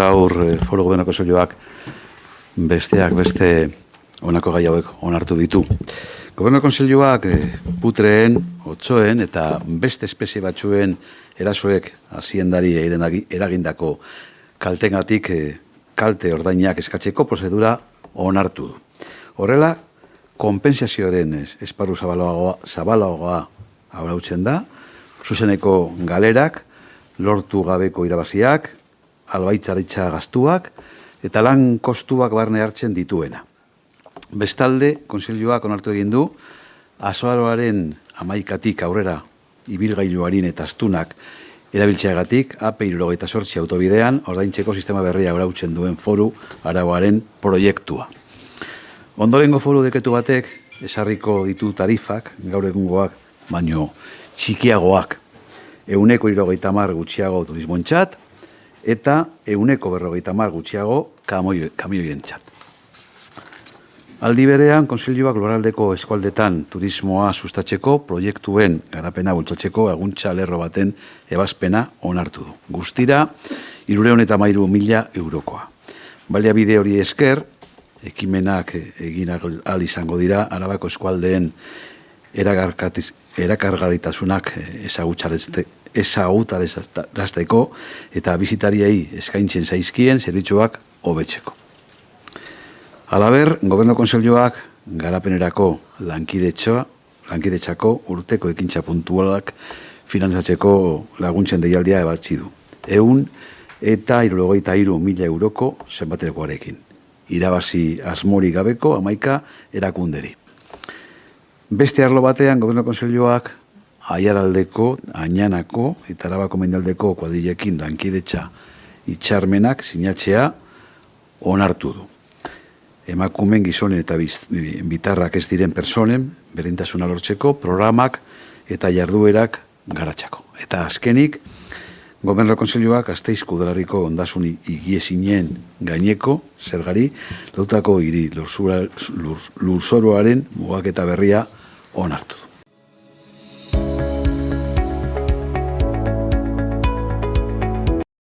Gaur Foru Gobernu Kontseiluak besteak beste honako gai hauek onartu ditu. Gobernu Kontseiluak putreen, otsoen eta beste espezie batzuen erasoek haziendari eragindako kaltengatik kalte ordainak eskatzeko prozedura onartu du. Horrela, konpentsazioaren esparru zabalagoa arautzen da, zuzeneko galerak, lortu gabeko irabaziak, albaitzaritza gastuak eta lan kostuak barne hartzen dituena. Bestalde, Kontseiluak onartu egin du, azaroaren 11tik aurrera ibilgailuarin eta astunak erabiltzeagatik AP78 autobidean ordaintzeko sistema berria arautzen duen foru arauaren proiektua. Ondorengo foru dekretu batek ezarriko ditu tarifak, gaur egungoak, baino txikiagoak, 150 gutxiago turismoentzat, eta 150 gutxiago kamioientzat. Aldi berean, Kontseiluak lurraldeko eskualdetan turismoa sustatzeko proiektuen garapena bultzatzeko laguntza lerro baten ebazpena onartu du. Guztira, 313.000 eurokoa. Baliabide hori esker, ekimenak egin ahal izango dira Arabako eskualdeen erakargarritasunak ezagutarazteko eta bisitariei eskaintzen zaizkien zerbitzuak hobetzeko. Halaber, Gobernu Kontseiluak garapenerako lankidetzako urteko ekintza puntualak finantzatzeko laguntzen deialdia ebatzi du. 173.000 euroko zenbatekoarekin. Irabazi asmori gabeko 11 erakunderi. Beste arlo batean, Gobernu Kontseiluak Aiaraldeko, Añanako eta Arabako mendaldeko kuadrilekin lankidetza hitzarmenak sinatzea onartu du. Emakumeen, gizonen eta bitarrak ez diren personen berdintasuna lortzeko programak eta jarduerak garatzeko. Eta azkenik, Gobernu Kontseiluak Gasteizko udalerriko ondasun higiezinen gaineko zergari lotutako hiri lurzoruaren mugaketa berria onartu du.